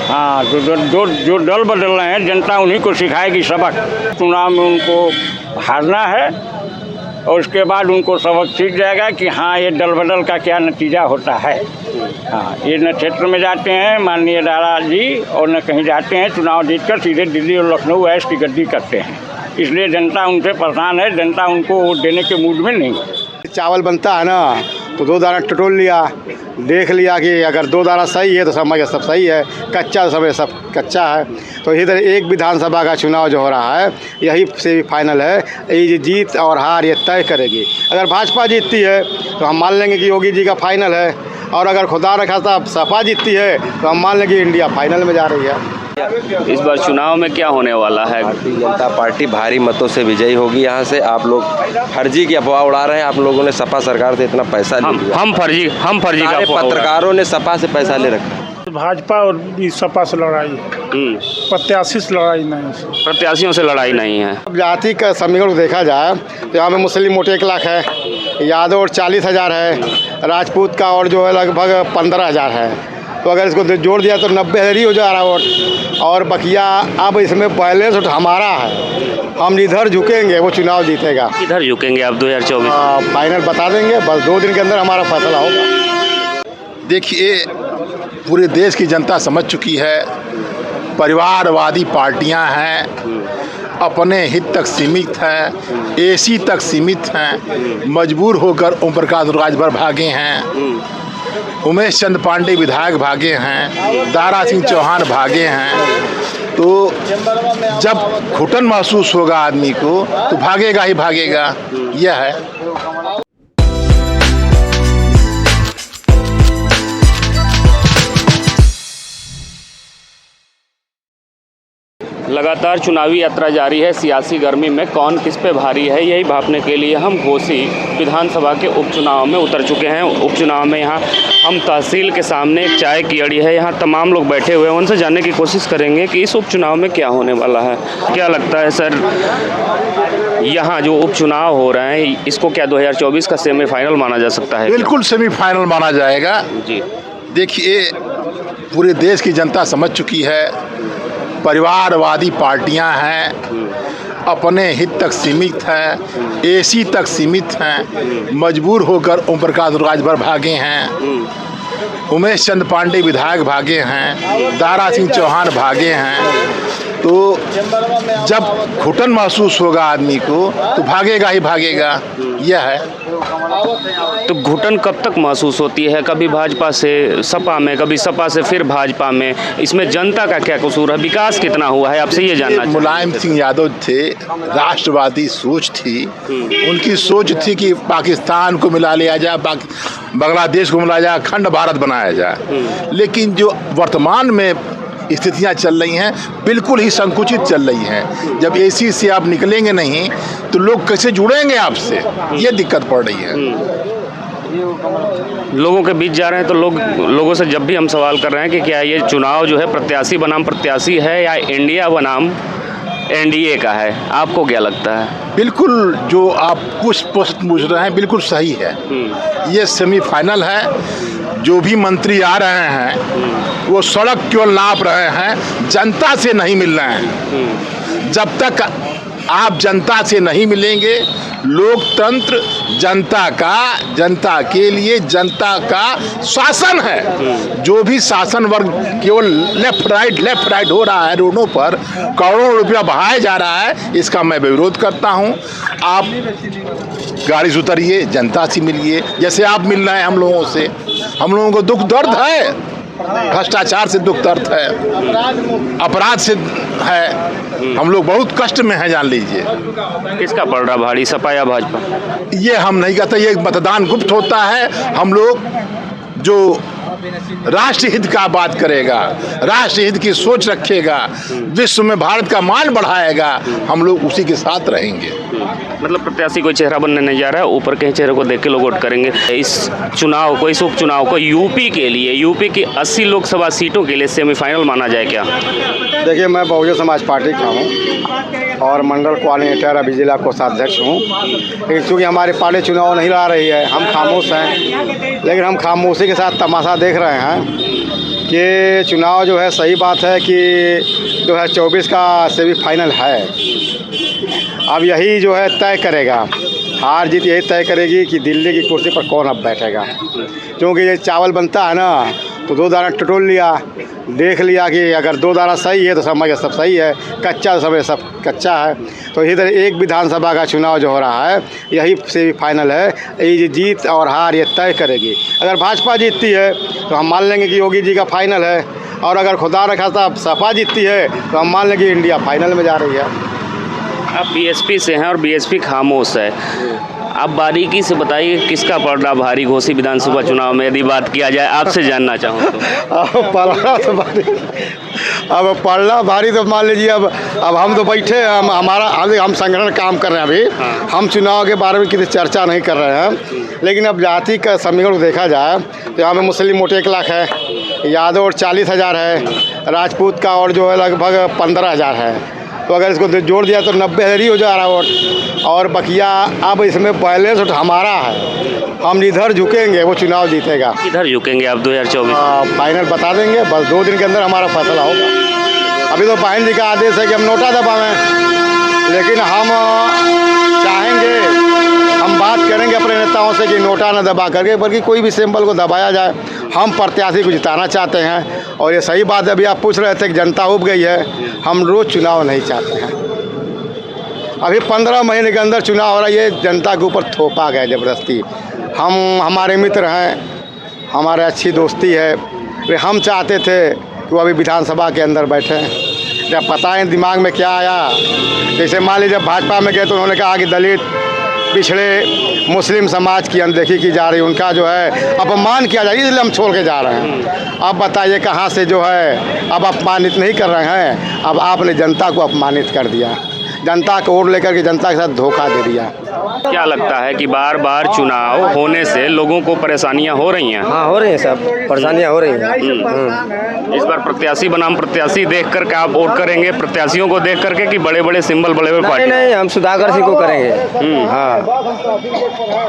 हाँ, तो जो दल बदल रहे हैं, जनता उन्हीं को सिखाएगी सबक। चुनाव में उनको हारना है और उसके बाद उनको सबक सीख जाएगा कि हाँ, ये दल बदल का क्या नतीजा होता है। हाँ, ये न क्षेत्र में जाते हैं माननीय दादा जी और न कहीं जाते हैं, चुनाव जीतकर सीधे दिल्ली और लखनऊ ऐश की गद्दी करते हैं। इसलिए जनता उनसे परेशान है, जनता उनको वोट देने के मूड में नहीं है। चावल बनता है ना, तो 2 दाना टटोल लिया, देख लिया कि अगर 2 दाना सही है तो समझ सब सही है, कच्चा समझ सब कच्चा है। तो इधर एक विधानसभा का चुनाव जो हो रहा है, यही से फाइनल है। ये जीत और हार ये तय करेगी। अगर भाजपा जीतती है तो हम मान लेंगे कि योगी जी का फाइनल है, और अगर खुदा न खास्ता सपा जीतती है तो हम मान लेंगे कि इंडिया फाइनल में जा रही है। इस बार चुनाव में क्या होने वाला है? भारतीय जनता पार्टी भारी मतों से विजयी होगी। यहाँ से आप लोग फर्जी की अफवाह उड़ा रहे हैं। आप लोगों ने सपा सरकार से इतना पैसा ले लिया। हम फर्जी का पत्रकारों ने सपा से पैसा ले रखा। भाजपा और सपा से लड़ाई है, प्रत्याशी से लड़ाई नहीं है। प्रत्याशियों से लड़ाई नहीं है। जाति का समीकरण देखा जाए तो यहाँ में मुस्लिम वोट 1 लाख है, यादव और 40,000 है, राजपूत का और जो है लगभग 15,000 है। तो अगर इसको जोड़ दिया तो 90,000 ही हो जा रहा वोट। और बकिया अब इसमें बैलेंस वोट हमारा है, हम इधर झुकेंगे वो चुनाव जीतेगा। किधर झुकेंगे आप 2024? फाइनल बता देंगे, बस 2 दिन के अंदर हमारा फैसला होगा। देखिए, पूरे देश की जनता समझ चुकी है, परिवारवादी पार्टियां हैं, अपने हित तक सीमित हैं, एसी तक सीमित हैं, मजबूर होकर ओम प्रकाश राजभर भागे हैं, उमेश चंद पांडे विधायक भागे हैं, दारा सिंह चौहान भागे हैं। तो जब घुटन महसूस होगा आदमी को तो भागेगा ही भागेगा। यह है। लगातार चुनावी यात्रा जारी है। सियासी गर्मी में कौन किस पे भारी है, यही भांपने के लिए हम घोसी विधानसभा के उपचुनाव में उतर चुके हैं। उपचुनाव में यहाँ हम तहसील के सामने एक चाय की अड़ी है, यहाँ तमाम लोग बैठे हुए हैं। उनसे जानने की कोशिश करेंगे कि इस उपचुनाव में क्या होने वाला है। क्या लगता है सर, यहाँ जो उपचुनाव हो रहे हैं इसको क्या 2024 का सेमीफाइनल माना जा सकता है? बिल्कुल सेमीफाइनल माना जाएगा जी। देखिए, पूरे देश की जनता समझ चुकी है, परिवारवादी पार्टियां हैं, अपने हित तक सीमित हैं, एसी तक सीमित हैं, मजबूर होकर ओम प्रकाश राजभर भागे हैं, उमेश चंद पांडे विधायक भागे हैं, दारा सिंह चौहान भागे हैं। तो जब घुटन महसूस होगा आदमी को तो भागेगा ही भागेगा। यह है। तो घुटन कब तक महसूस होती है? कभी भाजपा से सपा में, कभी सपा से फिर भाजपा में। इसमें जनता का क्या कसूर है? विकास कितना हुआ है? आपसे ये जानना चाहिए। मुलायम सिंह यादव थे, राष्ट्रवादी सोच थी, उनकी सोच थी कि पाकिस्तान को मिला लिया जाए, बांग्लादेश को मिलाया जाए, अखंड भारत बनाया जाए। लेकिन जो वर्तमान में स्थितियां चल रही हैं बिल्कुल ही संकुचित चल रही हैं। जब एसी से आप निकलेंगे नहीं तो लोग कैसे जुड़ेंगे आपसे, ये दिक्कत पड़ रही है। लोगों के बीच जा रहे हैं तो लोगों से जब भी हम सवाल कर रहे हैं कि क्या ये चुनाव जो है प्रत्याशी बनाम प्रत्याशी है या इंडिया बनाम एनडीए का है, आपको क्या लगता है? बिल्कुल जो आप कुछ प्रश्न पूछ रहे हैं बिल्कुल सही है। ये सेमीफाइनल है। जो भी मंत्री आ रहे हैं वो सड़क केवल नाप रहे हैं, जनता से नहीं मिल रहे हैं। जब तक आप जनता से नहीं मिलेंगे, लोकतंत्र जनता के लिए जनता का शासन है। जो भी शासन वर्ग केवल लेफ्ट राइट हो रहा है, रोडों पर करोड़ों रुपया बहाया जा रहा है, इसका मैं विरोध करता हूं। आप गाड़ी से उतरिए, जनता से मिलिए, जैसे आप मिल रहे हैं हम लोगों से। हम लोगों को दुख दर्द है, भ्रष्टाचार से दुख दर्द है, अपराध से है, हम लोग बहुत कष्ट में हैं, जान लीजिए। किसका पड़ रहा भारी, सपा या भाजपा? ये हम नहीं कहते, ये मतदान गुप्त होता है। हम लोग जो राष्ट्रहित का बात करेगा, राष्ट्रहित की सोच रखेगा, विश्व में भारत का मान बढ़ाएगा, हम लोग उसी के साथ रहेंगे। मतलब प्रत्याशी कोई चेहरा बनने नहीं जा रहा है, ऊपर के चेहरे को देख के लोग वोट करेंगे। इस चुनाव को, इस उपचुनाव को यूपी के लिए, यूपी की 80 लोकसभा सीटों के लिए सेमीफाइनल माना जाए क्या? देखिए, मैं बहुजन समाज पार्टी का हूँ और मंडल कोऑर्डिनेटर अभी जिला कोषाध्यक्ष हूँ। क्योंकि हमारी पार्टी चुनाव नहीं लड़ा रही है, हम खामोश हैं, लेकिन हम खामोशी के साथ तमाशा देख रहे हैं कि चुनाव जो है सही बात है कि 2024 का सेमीफाइनल है। अब यही जो है तय करेगा, हार जीत यही तय करेगी कि दिल्ली की कुर्सी पर कौन अब बैठेगा। क्योंकि ये चावल बनता है ना, तो 2 दाना टटोल लिया, देख लिया कि अगर 2 दाना सही है तो समझ सब सही है, कच्चा तो समझ सब कच्चा है। तो इधर एक विधानसभा का चुनाव जो हो रहा है यही सेमीफाइनल है, ये जीत और हार ये तय करेगी। अगर भाजपा जीतती है तो हम मान लेंगे कि योगी जी का फाइनल है, और अगर खुदा न खास्ता सपा जीतती है तो हम मान लेंगे कि इंडिया फाइनल में जा रही है। आप बीएसपी से हैं और बीएसपी खामोश है। आप बारीकी से बताइए किसका पड़ रहा भारी घोसी विधानसभा चुनाव में, यदि बात किया जाए, आपसे जानना चाहूँ तो। अब पढ़ना तो भारी, अब पढ़ना भारी तो मान लीजिए। अब हम तो बैठे हैं, हम संगठन काम कर रहे हैं अभी। हम चुनाव के बारे में किसी चर्चा नहीं कर रहे हैं। लेकिन अब जाति का समीकरण को देखा जाए तो यहाँ पे मुस्लिम वोट 1 लाख है, यादव और 40,000 है, राजपूत का और जो है लगभग 15,000 है। तो अगर इसको जोड़ दिया तो 90,000 ही हो जा रहा वोट। और बकिया अब इसमें बैलेंस हमारा है, हम जिधर झुकेंगे वो चुनाव जीतेगा। किधर झुकेंगे आप 2024? फाइनल बता देंगे, बस 2 दिन के अंदर हमारा फैसला होगा। अभी तो बहन जी का आदेश है कि हम नोटा दबावें, लेकिन हम चाहेंगे, हम बात करेंगे अपने नेताओं से कि नोटा न दबा करके बल्कि कोई भी सिंबल को दबाया जाए। हम प्रत्याशी को जिताना चाहते हैं, और ये सही बात है। अभी आप पूछ रहे थे कि जनता उब गई है, हम रोज़ चुनाव नहीं चाहते हैं। अभी 15 महीने के अंदर चुनाव हो रहा है, ये जनता के ऊपर थोपा गया ज़बरदस्ती। हमारे मित्र हैं, हमारे अच्छी दोस्ती है, हम चाहते थे कि वो अभी विधानसभा के अंदर बैठे। जब पता है दिमाग में क्या आया, जैसे मान लीजिए जब भाजपा में गए तो उन्होंने कहा कि दलित, पिछड़े, मुस्लिम समाज की अनदेखी की जा रही, उनका जो है अपमान किया जा रहा है, इसलिए हम छोड़ के जा रहे हैं। अब बताइए कहाँ से जो है अब अपमानित नहीं कर रहे हैं, अब आपने जनता को अपमानित कर दिया, जनता को वोट लेकर के जनता के साथ धोखा दे दिया। क्या लगता है कि बार बार चुनाव होने से लोगों को परेशानियां हो रही हैं? हाँ, हो रही हैं, सब परेशानियां हो रही हैं। इस बार प्रत्याशी बनाम प्रत्याशी देख कर के आप वोट करेंगे, प्रत्याशियों को देख करके कि बड़े बड़े सिंबल, बड़े बड़े पार्टी? नहीं, हम सुधाकर सिंह को करेंगे। हाँ,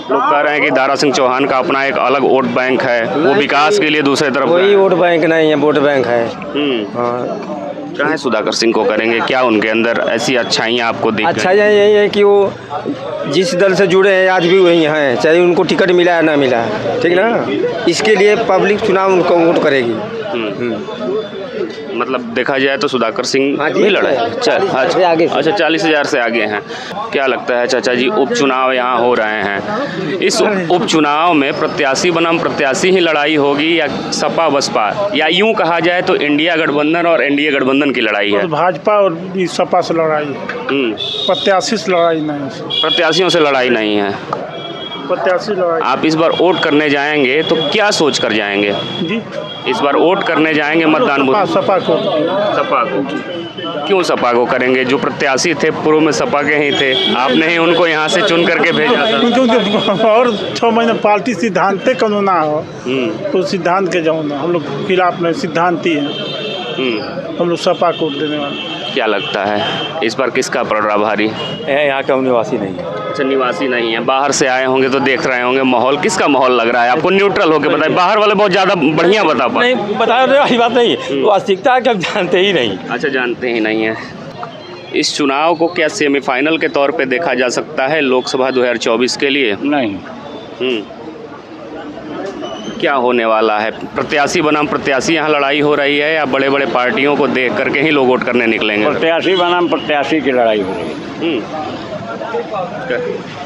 लोग कह रहे हैं कि दारा सिंह चौहान का अपना एक अलग वोट बैंक है, वो विकास के लिए दूसरे तरफ। कोई वोट बैंक नहीं है, वोट बैंक है। हाँ, कहाँ सुधाकर सिंह को करेंगे? क्या उनके अंदर ऐसी अच्छाइयाँ आपको दिख? अच्छा यही है कि वो जिस दल से जुड़े हैं आज भी वही हैं, चाहे उनको टिकट मिला या ना मिला, ठीक ना। इसके लिए पब्लिक चुनाव उनको वोट करेगी। मतलब देखा जाए तो सुधाकर सिंह हाँ जी, भी लड़े। आगे। अच्छा, 40,000 से आगे हैं। क्या लगता है चाचा जी, उपचुनाव यहाँ हो रहे हैं, इस उपचुनाव में प्रत्याशी बनाम प्रत्याशी ही लड़ाई होगी या सपा बसपा, या यूं कहा जाए तो इंडिया गठबंधन और एनडीए गठबंधन की लड़ाई है? भाजपा और सपा से लड़ाई है, प्रत्याशी से लड़ाई नहीं है। प्रत्याशियों से लड़ाई नहीं है, प्रत्याशी लड़ाई। आप इस बार वोट करने जाएंगे तो क्या सोच कर जाएंगे? जी, इस बार वोट करने जाएंगे मतदान बूथ? सपा को। सपा को क्यों सपा को करेंगे? जो प्रत्याशी थे पूर्व में सपा के ही थे, आपने ही उनको यहाँ से चुन करके भेजा था। और 6 महीने पार्टी सिद्धांत कानून ना हो तो सिद्धांत के जाओ ना, हम लोग खिलाफ नहीं, सिद्धांती हैं हम लोग, सपा को देने वाले। क्या लगता है इस बार किसका पड़ रहा भारी? यहाँ का निवासी नहीं है। अच्छा, निवासी नहीं है, बाहर से आए होंगे तो देख रहे होंगे माहौल, किसका माहौल लग रहा है आपको? न्यूट्रल होकर बताइए, बाहर वाले बहुत ज़्यादा बढ़िया बता पाए। नहीं, बता रहे वाली बात नहीं है, वास्तविकता है कि हम जानते ही नहीं। अच्छा, जानते ही नहीं है। इस चुनाव को क्या सेमीफाइनल के तौर पे देखा जा सकता है लोकसभा 2024 के लिए? नहीं। क्या होने वाला है? प्रत्याशी बनाम प्रत्याशी यहाँ लड़ाई हो रही है, या बड़े बड़े पार्टियों को देख करके ही लोग वोट करने निकलेंगे? प्रत्याशी बनाम प्रत्याशी की लड़ाई हो रही है।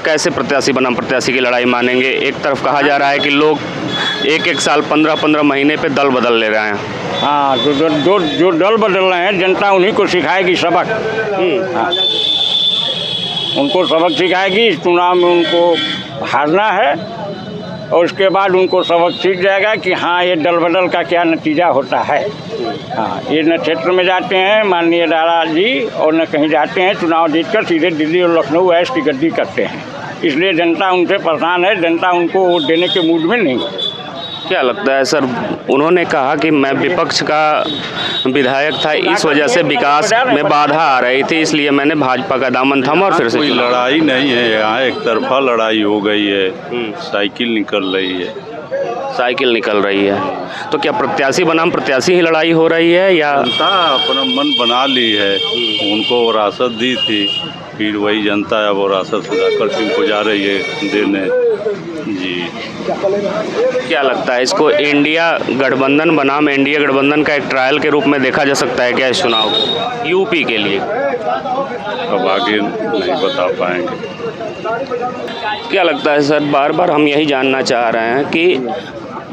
कैसे प्रत्याशी बनाम प्रत्याशी की लड़ाई मानेंगे? एक तरफ कहा जा रहा है कि लोग एक साल 15 महीने पे दल बदल ले रहे हैं। हाँ, जो दल बदल रहे हैं जनता उन्हीं को सिखाएगी सबक। हाँ, उनको सबक सिखाएगी। इस चुनाव में उनको हारना है, और उसके बाद उनको सबक सीख जाएगा कि हाँ, ये दल बदल का क्या नतीजा होता है। हाँ, ये न क्षेत्र में जाते हैं माननीय दारा जी, और न कहीं जाते हैं, चुनाव जीतकर सीधे दिल्ली और लखनऊ ऐश की गद्दी करते हैं। इसलिए जनता उनसे परेशान है, जनता उनको वोट देने के मूड में नहीं है। क्या लगता है सर, उन्होंने कहा कि मैं विपक्ष का विधायक था, इस वजह से विकास में बाधा आ रही थी, इसलिए मैंने भाजपा का दामन थामा और फिर से। कोई लड़ाई नहीं है यहाँ, एक तरफा लड़ाई हो गई है, साइकिल निकल रही है। साइकिल निकल रही है। तो क्या प्रत्याशी बनाम प्रत्याशी ही लड़ाई हो रही है या जनता अपना मन बना ली है, उनको विरासत दी थी, फिर वही जनता अब विरासत सुधाकर सिंह को जा रही है देने। जी क्या लगता है इसको इंडिया गठबंधन बनाम एनडीए गठबंधन का एक ट्रायल के रूप में देखा जा सकता है क्या इस चुनाव को यूपी के लिए? अब आगे नहीं बता पाएंगे। क्या लगता है सर, बार बार हम यही जानना चाह रहे हैं कि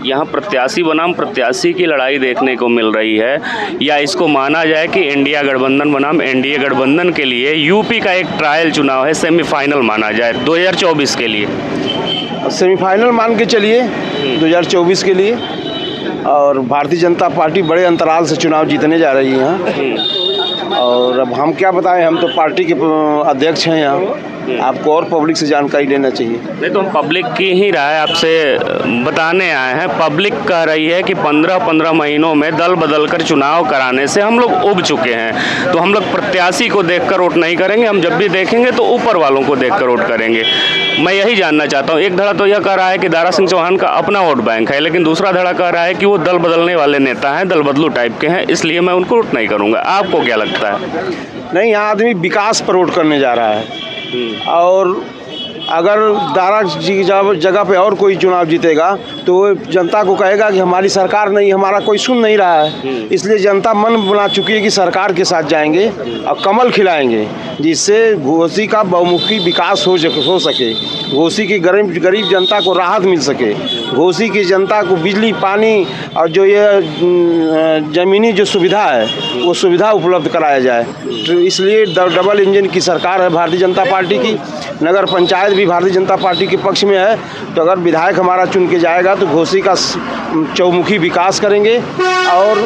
यहाँ प्रत्याशी बनाम प्रत्याशी की लड़ाई देखने को मिल रही है या इसको माना जाए कि इंडिया गठबंधन बनाम एनडीए गठबंधन के लिए यूपी का एक ट्रायल चुनाव है, सेमीफाइनल माना जाए 2024 के लिए? सेमीफाइनल मान के चलिए 2024 के लिए। और भारतीय जनता पार्टी बड़े अंतराल से चुनाव जीतने जा रही है यहाँ। और अब हम क्या बताएं, हम तो पार्टी के अध्यक्ष हैं यहाँ, आपको और पब्लिक से जानकारी लेना चाहिए। नहीं तो हम पब्लिक की ही राय आपसे बताने आए हैं। पब्लिक कह रही है कि 15-15 महीनों में दल बदल कर चुनाव कराने से हम लोग उब चुके हैं, तो हम लोग प्रत्याशी को देखकर वोट नहीं करेंगे, हम जब भी देखेंगे तो ऊपर वालों को देखकर वोट करेंगे। मैं यही जानना चाहता हूँ। एक धड़ा तो यह कह रहा है कि दारा सिंह चौहान का अपना वोट बैंक है, लेकिन दूसरा धड़ा कह रहा है कि वो दल बदलने वाले नेता हैं, दल बदलू टाइप के हैं, इसलिए मैं उनको वोट नहीं करूँगा। आपको क्या लगता है? नहीं, यहाँ आदमी विकास पर वोट करने जा रहा है। और अगर दारा जी की जगह पे और कोई चुनाव जीतेगा तो वो जनता को कहेगा कि हमारी सरकार नहीं, हमारा कोई सुन नहीं रहा है। इसलिए जनता मन बना चुकी है कि सरकार के साथ जाएंगे और कमल खिलाएंगे, जिससे घोसी का बहुमुखी विकास हो सके, घोसी की गरीब जनता को राहत मिल सके, घोसी की जनता को बिजली, पानी और जो ये ज़मीनी जो सुविधा है वो सुविधा उपलब्ध कराया जाए। तो इसलिए डबल इंजन की सरकार है भारतीय जनता पार्टी की। नगर पंचायत भी भारतीय जनता पार्टी के पक्ष में है। तो अगर विधायक हमारा चुन के जाएगा तो घोसी का चौमुखी विकास करेंगे। और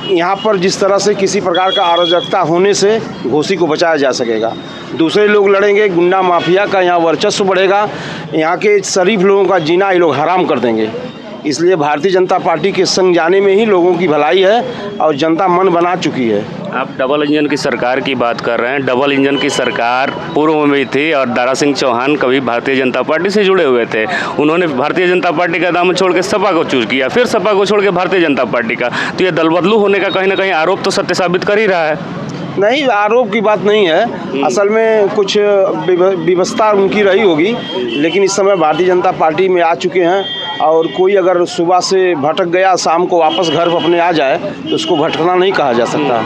यहाँ पर जिस तरह से किसी प्रकार का अराजकता होने से घोसी को बचाया जा सकेगा। दूसरे लोग लड़ेंगे, गुंडा माफिया का यहाँ वर्चस्व बढ़ेगा, यहाँ के शरीफ लोगों का जीना ये लोग हराम कर देंगे। इसलिए भारतीय जनता पार्टी के संग जाने में ही लोगों की भलाई है और जनता मन बना चुकी है। आप डबल इंजन की सरकार की बात कर रहे हैं। डबल इंजन की सरकार पूर्व में भी थी और दारा सिंह चौहान कभी भारतीय जनता पार्टी से जुड़े हुए थे। उन्होंने भारतीय जनता पार्टी का दामन छोड़ के सपा को चूज किया, फिर सपा को छोड़ के भारतीय जनता पार्टी का। तो ये दल बदलू होने का कहीं ना कहीं आरोप तो सत्य साबित कर ही रहा है। नहीं, आरोप की बात नहीं है, असल में कुछ व्यवस्था उनकी रही होगी, लेकिन इस समय भारतीय जनता पार्टी में आ चुके हैं। और कोई अगर सुबह से भटक गया, शाम को वापस घर अपने आ जाए तो उसको भटकना नहीं कहा जा सकता।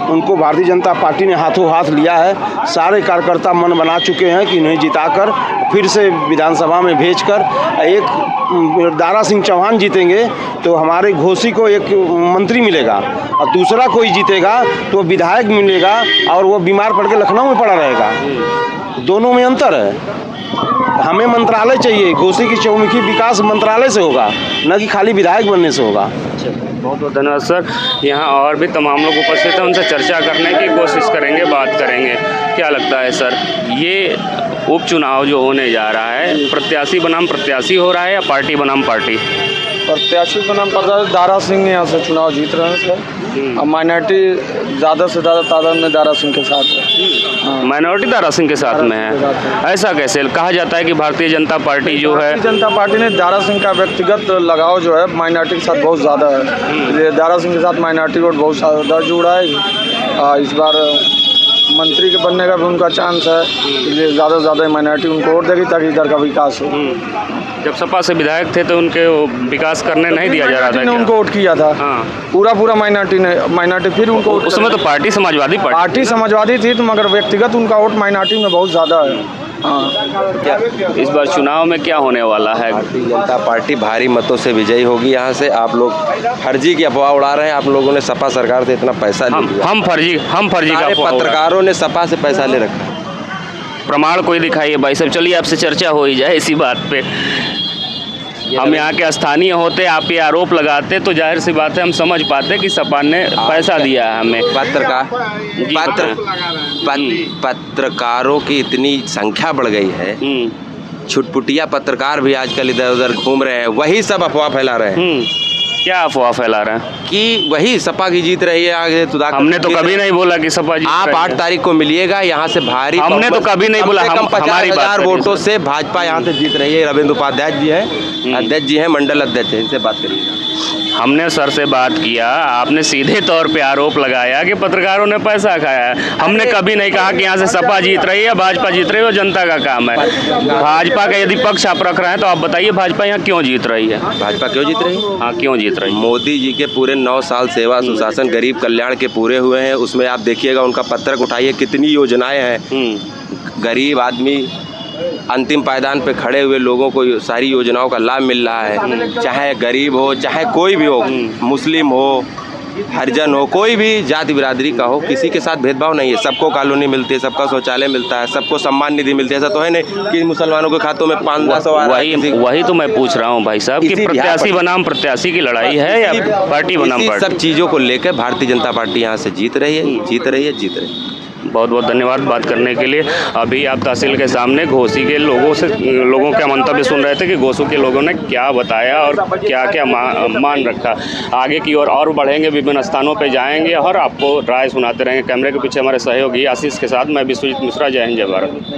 उनको भारतीय जनता पार्टी ने हाथों हाथ लिया है। सारे कार्यकर्ता मन बना चुके हैं कि इन्हें जिताकर फिर से विधानसभा में भेजकर एक दारा सिंह चौहान जीतेंगे तो हमारे घोसी को एक मंत्री मिलेगा और दूसरा कोई जीतेगा तो विधायक मिलेगा और वो बीमार पड़ के लखनऊ में पड़ा रहेगा। दोनों में अंतर है। हमें मंत्रालय चाहिए, घोसी की चौमुखी विकास मंत्रालय से होगा, न कि खाली विधायक बनने से होगा। बहुत बहुत धन्यवाद सर। यहाँ और भी तमाम लोग उपस्थित हैं, उनसे चर्चा करने की कोशिश करेंगे, बात करेंगे। क्या लगता है सर, ये उपचुनाव जो होने जा रहा है प्रत्याशी बनाम प्रत्याशी हो रहा है या पार्टी बनाम पार्टी? प्रत्याशी का नाम प्रत्याशी दारा सिंह यहाँ से चुनाव जीत रहे हैं सर। और माइनॉरिटी ज़्यादा से ज़्यादा तादाद में दारा सिंह के साथ है। माइनॉरिटी दारा सिंह के साथ में है, ऐसा कैसे? कहा जाता है कि भारतीय जनता पार्टी जो है, भारतीय जनता पार्टी ने दारा सिंह का व्यक्तिगत लगाव जो है माइनॉरिटी के साथ बहुत ज़्यादा है, इसलिए दारा सिंह के साथ माइनॉरिटी वोट बहुत ज़्यादा जुड़ा है। इस बार मंत्री के बनने का भी उनका चांस है, इसलिए ज़्यादा से ज़्यादा माइनॉरिटी उनको वोट देगी ताकि इधर का विकास हो। जब सपा से विधायक थे तो उनके विकास करने नहीं दिया जा रहा था, उनको वोट किया था। हाँ, पूरा माइनॉरिटी फिर उनको उस समय तो पार्टी समाजवादी थी, तो मगर व्यक्तिगत उनका वोट माइनॉरिटी में बहुत ज़्यादा है। हाँ, इस बार चुनाव में क्या होने वाला है? भारतीय जनता पार्टी भारी मतों से विजयी होगी। यहाँ से आप लोग फर्जी की अफवाह उड़ा रहे हैं। आप लोगों ने सपा सरकार से इतना पैसा ले लिया। हम फर्जी का पत्रकारों ने सपा से पैसा ले रखा है। प्रमाण कोई दिखाइए भाई साहब। चलिए आपसे चर्चा हो ही जाए इसी बात पे। हम यहाँ के स्थानीय होते, आप ये आरोप लगाते तो जाहिर सी बात है हम समझ पाते कि सपा ने पैसा दिया है हमें। पत्रकारों की इतनी संख्या बढ़ गई है, छुटपुटिया पत्रकार भी आजकल इधर उधर घूम रहे हैं, वही सब अफवाह फैला रहे हैं। क्या अफवाह फैला रहे हैं कि वही सपा की जीत रही है आगे सुधाकर। हमने तो कभी नहीं बोला कि सपा जीत आप रही है। 8 तारीख को मिलिएगा यहाँ से भारी हमने तो कभी नहीं बोला, कम से कम हमारी बात 50,000 करिए वोटों सर। से भाजपा यहाँ से जीत रही है। रविंद्र उपाध्याय जी हैं, अध्यक्ष जी हैं, मंडल अध्यक्ष हैं, इनसे बात करिएगा। हमने सर से बात किया, आपने सीधे तौर पे आरोप लगाया कि पत्रकारों ने पैसा खाया है। हमने कभी नहीं कहा कि यहाँ से सपा जीत रही है, भाजपा जीत रही है, वो जनता का काम है। भाजपा का यदि पक्ष आप रख रहे हैं तो आप बताइए भाजपा यहाँ क्यों जीत रही है? भाजपा क्यों जीत रही है? हाँ, क्यों जीत रही है? मोदी जी के पूरे 9 साल सेवा सुशासन गरीब कल्याण के पूरे हुए हैं। उसमें आप देखिएगा, उनका पत्रक उठाइए, कितनी योजनाएं हैं। गरीब आदमी अंतिम पायदान पे खड़े हुए लोगों को सारी योजनाओं का लाभ मिल रहा है। चाहे गरीब हो, चाहे कोई भी हो, मुस्लिम हो, हरिजन हो, कोई भी जाति बिरादरी का हो, किसी के साथ भेदभाव नहीं है। सबको कॉलोनी मिलती है, सबका शौचालय मिलता है, सबको सम्मान निधि मिलती है। ऐसा तो है नहीं कि मुसलमानों के खातों में 500 आ रहा है। वही तो मैं पूछ रहा हूँ भाई साहब कि प्रत्याशी बनाम प्रत्याशी की लड़ाई है या पार्टी बनाम पार्टी? सब चीज़ों को लेकर भारतीय जनता पार्टी यहाँ से जीत रही है, जीत रही है, जीत रही है। बहुत बहुत धन्यवाद बात करने के लिए। अभी आप तहसील के सामने घोसी के लोगों का मंतव्य सुन रहे थे कि घोसू के लोगों ने क्या बताया और क्या क्या मान रखा। आगे की ओर और बढ़ेंगे, विभिन्न स्थानों पे जाएंगे और आपको राय सुनाते रहेंगे। कैमरे के पीछे हमारे सहयोगी आशीष के साथ मैं विश्वजीत मिश्रा। जय हिंद, जय भारत।